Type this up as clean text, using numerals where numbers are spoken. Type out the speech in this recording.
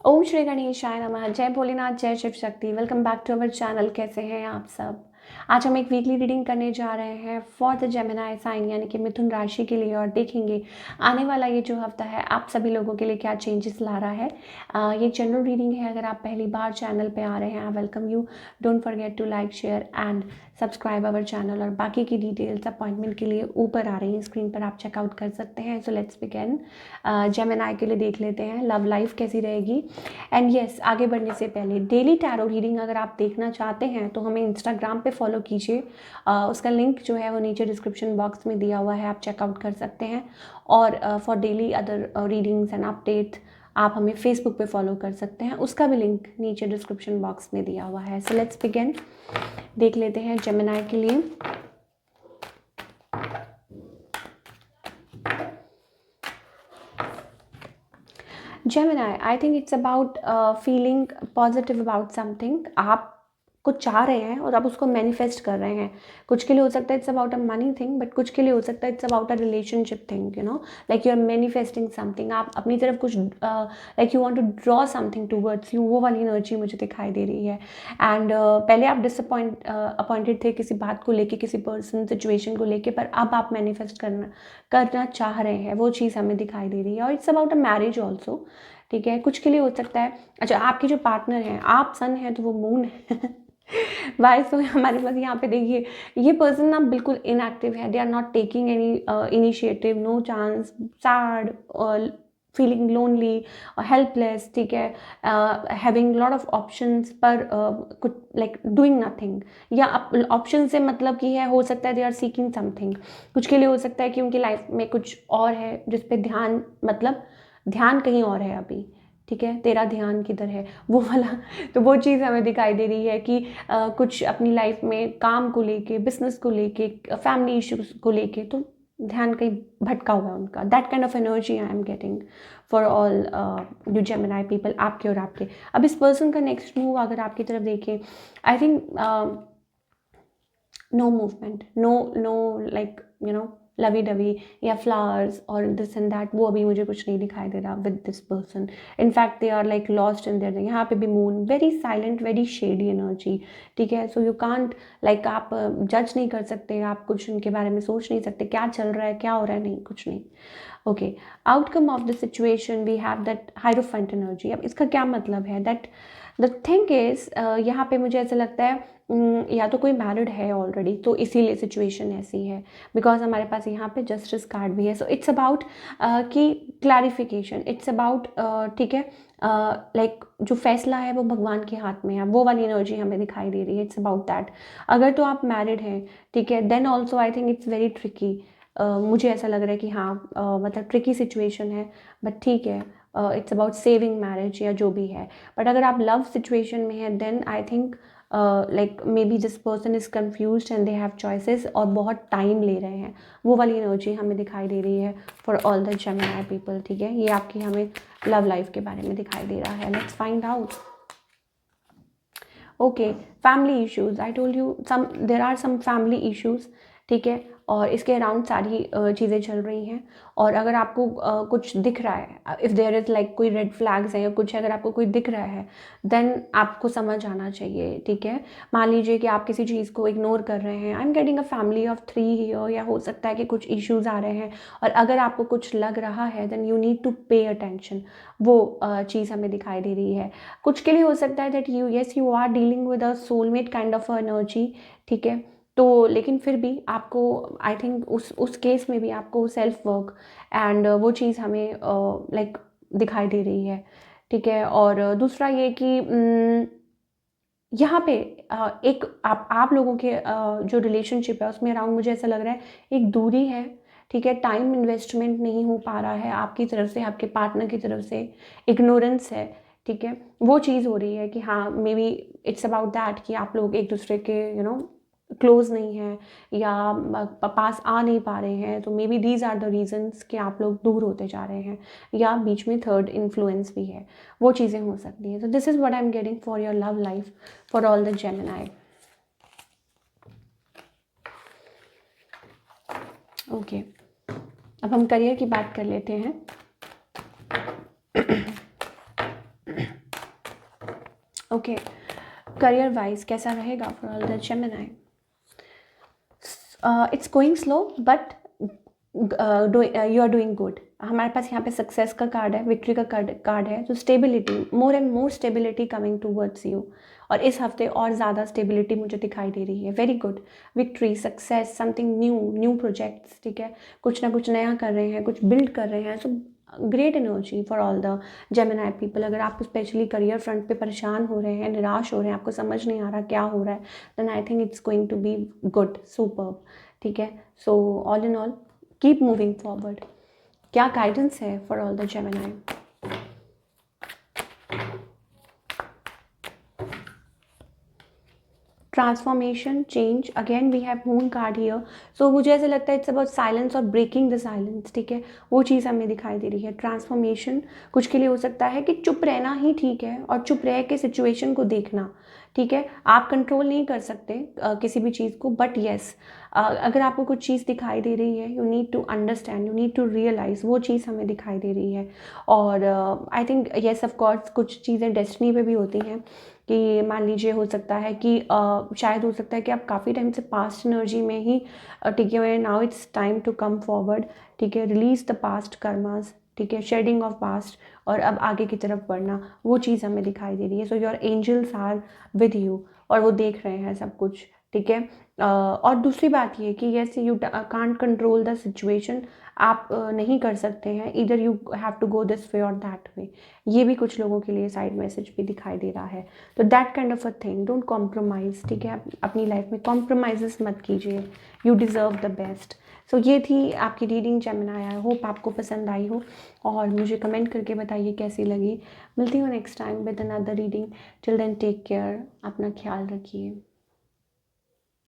ओम श्री गणेशाय नमः। जय भोलेनाथ, जय Shiv Shakti. Welcome back to our channel. कैसे हैं आप सब? आज हम एक वीकली रीडिंग करने जा रहे हैं फॉर द जेमिनी साइन यानी कि मिथुन राशि के लिए, और देखेंगे आने वाला ये जो हफ्ता है आप सभी लोगों के लिए क्या चेंजेस ला रहा है। ये जनरल रीडिंग है। अगर आप पहली बार चैनल पे आ रहे हैं, I welcome you. Don't forget to like, share and subscribe our channel. और बाकी की डिटेल्स अपॉइंटमेंट के लिए ऊपर आ रही हैं स्क्रीन पर, आप चेकआउट कर सकते हैं। So let's begin. जेमिनी के लिए देख लेते हैं लव लाइफ कैसी रहेगी। एंड येस, आगे बढ़ने से पहले डेली टैरो रीडिंग अगर आप देखना चाहते हैं तो हमें इंस्टाग्राम पे फॉलो कीजिए। उसका लिंक जो है वो नीचे डिस्क्रिप्शन बॉक्स में दिया हुआ है, आप चेकआउट कर सकते हैं। और for daily other readings and update आप हमें फेसबुक पे फॉलो कर सकते हैं, उसका भी लिंक नीचे डिस्क्रिप्शन बॉक्स में दिया हुआ है। So let's begin. देख लेते हैं जेमिनी के लिए। Gemini, I think it's about feeling positive about something. आप कुछ चाह रहे हैं और आप उसको मैनिफेस्ट कर रहे हैं। कुछ के लिए हो सकता है it's about a money thing, but कुछ के लिए हो सकता है it's about a relationship thing, like you are manifesting something. आप अपनी तरफ कुछ like you want to draw something towards you, वो वाली एनर्जी मुझे दिखाई दे रही है। एंड पहले आप अपॉइंटेड थे किसी बात को लेके, किसी पर्सन सिचुएशन को लेके, पर अब आप मैनिफेस्ट करना चाह रहे हैं, वो चीज़ हमें दिखाई दे रही है। और it's about a marriage also, ठीक है। कुछ के लिए हो सकता है, अच्छा आपके जो पार्टनर हैं, आप सन हैं तो वो मून है। वाइस तो हमारे पास यहाँ पे देखिए, ये पर्सन ना बिल्कुल इनएक्टिव है। They are not taking any initiative, no chance, sad, feeling lonely, helpless, ठीक है। हैविंग लॉट ऑफ ऑप्शंस पर कुछ लाइक डूइंग नथिंग, या ऑप्शन से मतलब कि है, हो सकता है दे आर सीकिंग समथिंग। कुछ के लिए हो सकता है कि उनकी लाइफ में कुछ और है जिस पे ध्यान, मतलब ध्यान कहीं और है अभी, ठीक है। तेरा ध्यान किधर है, वो वाला। तो वो चीज़ हमें दिखाई दे रही है कि कुछ अपनी लाइफ में काम को लेके, बिजनेस को लेके, फैमिली इश्यूज को लेके, तो ध्यान कहीं भटका हुआ है उनका। That kind of energy I am getting for all you Gemini people, आपके और आपके। अब इस पर्सन का नेक्स्ट मूव अगर आपकी तरफ देखें, I think no movement, no like lovey dovey या फ्लावर्स और दिस एंड दैट, वो अभी मुझे कुछ नहीं दिखाई दे रहा with this person. In fact they are like lost in there. यहाँ पे भी moon, very silent, very shady energy, ठीक है। सो यू कांट लाइक, आप जज नहीं कर सकते, आप कुछ उनके बारे में सोच नहीं सकते क्या चल रहा है, क्या हो रहा है, नहीं, कुछ नहीं। Okay, outcome of the situation we have that hierophant energy. अब इसका क्या मतलब है? दैट द थिंग इज, यहाँ पे मुझे ऐसा लगता है या तो कोई मैरिड है ऑलरेडी, तो इसीलिए सिचुएशन ऐसी है। बिकॉज हमारे पास यहाँ पे जस्टिस कार्ड भी है। सो इट्स अबाउट कि क्लैरिफिकेशन, इट्स अबाउट, ठीक है, लाइक जो फैसला है वो भगवान के हाथ में है, वो वाली एनर्जी हमें दिखाई दे रही है। It's about that. अगर तो आप मैरिड हैं, ठीक है, then also I think it's very tricky. मुझे ऐसा लग रहा है कि हाँ, मतलब ट्रिकी सिचुएशन है, बट ठीक है, इट्स अबाउट सेविंग मैरिज या जो भी है। बट अगर आप लव सिचुएशन में हैं, then I think like maybe this person is confused and they have choices, और बहुत टाइम ले रहे हैं, वो वाली एनर्जी हमें दिखाई दे रही है for all the Gemini people, ठीक है। ये आपकी हमें लव लाइफ के बारे में दिखाई दे रहा है। Let's find out. Okay, family issues, I told you some, there are some family issues, ठीक है। और इसके अराउंड सारी चीज़ें चल रही हैं। और अगर आपको कुछ दिख रहा है, इफ़ देयर इज़ लाइक कोई रेड फ्लैग्स हैं या कुछ, अगर आपको कोई दिख रहा है, देन आपको समझ आना चाहिए, ठीक है। मान लीजिए कि आप किसी चीज़ को इग्नोर कर रहे हैं, I am getting a family of 3 here, या हो सकता है कि कुछ इश्यूज आ रहे हैं, और अगर आपको कुछ लग रहा है, then you need to pay attention. वो चीज़ हमें दिखाई दे रही है। कुछ के लिए हो सकता है that you are dealing with a soulmate kind of energy, ठीक है। तो लेकिन फिर भी आपको, आई थिंक उस केस में भी आपको सेल्फ वर्क एंड वो चीज़ हमें लाइक दिखाई दे रही है, ठीक है। और दूसरा ये कि यहाँ पे एक आप लोगों के जो रिलेशनशिप है उसमें अराउंड मुझे ऐसा लग रहा है एक दूरी है, ठीक है। टाइम इन्वेस्टमेंट नहीं हो पा रहा है आपकी तरफ से, आपके पार्टनर की तरफ से इग्नोरेंस है, ठीक है। वो चीज़ हो रही है कि हाँ, may be it's about that कि आप लोग एक दूसरे के क्लोज नहीं हैं, या पास आ नहीं पा रहे हैं। तो maybe these are the reasons कि आप लोग दूर होते जा रहे हैं, या बीच में थर्ड इन्फ्लुएंस भी है, वो चीज़ें हो सकती हैं। तो this is what I am getting for your love life for all the Gemini. Okay, अब हम करियर की बात कर लेते हैं। ओके, करियर वाइज कैसा रहेगा for all the Gemini? It's going slow but you are doing good. हमारे पास यहाँ पे सक्सेस का कार्ड है, विक्ट्री का कार्ड है, तो stability, more and more stability coming towards you. और इस हफ्ते और ज़्यादा स्टेबिलिटी मुझे दिखाई दे रही है। Very good, victory, success, something new projects, ठीक है, कुछ ना कुछ नया कर रहे हैं, कुछ बिल्ड कर रहे हैं। So great energy for all the Gemini people. अगर आप स्पेशली करियर फ्रंट पे परेशान हो रहे हैं, निराश हो रहे हैं, आपको समझ नहीं आ रहा क्या हो रहा है, then I think it's going to be good, superb, ठीक है। So all in all keep moving forward. क्या गाइडेंस है for all the Gemini? Transformation, change, again we have moon card here. So मुझे ऐसा लगता है इट्स अबाउट साइलेंस और breaking the silence, ठीक है, वो चीज़ हमें दिखाई दे रही है। ट्रांसफॉर्मेशन कुछ के लिए हो सकता है कि चुप रहना ही ठीक है और चुप रह के सिचुएशन को देखना, ठीक है। आप कंट्रोल नहीं कर सकते किसी भी चीज़ को, बट येस अगर आपको कुछ चीज़ दिखाई दे रही है, you need to understand, you need to realise, वो चीज़ हमें दिखाई दे रही है। और I think yes of course कुछ चीज़ें डेस्टिनी पे भी होती हैं कि मान लीजिए हो सकता है कि शायद हो सकता है कि आप काफ़ी टाइम से पास्ट एनर्जी में ही टिके हुए हैं। Now it's time to come forward, ठीक है, रिलीज द पास्ट कर्मास, ठीक है, शेडिंग ऑफ पास्ट, और अब आगे की तरफ बढ़ना, वो चीज़ हमें दिखाई दे रही है। So your angels are with you और वो देख रहे हैं सब कुछ, ठीक है। और दूसरी बात ये कि yes you can't control the situation, आप नहीं कर सकते हैं, इधर you have to go this way और दैट वे, ये भी कुछ लोगों के लिए साइड मैसेज भी दिखाई दे रहा है। तो that kind of a thing, don't compromise, ठीक है, अपनी लाइफ में कॉम्प्रोमाइज़ मत कीजिए, यू डिज़र्व द बेस्ट। सो ये थी आपकी रीडिंग जेमिनी। आई होप आपको पसंद आई हो और मुझे कमेंट करके बताइए कैसी लगी। मिलती हूँ next time with another reading. Till then take care, अपना ख्याल रखिए।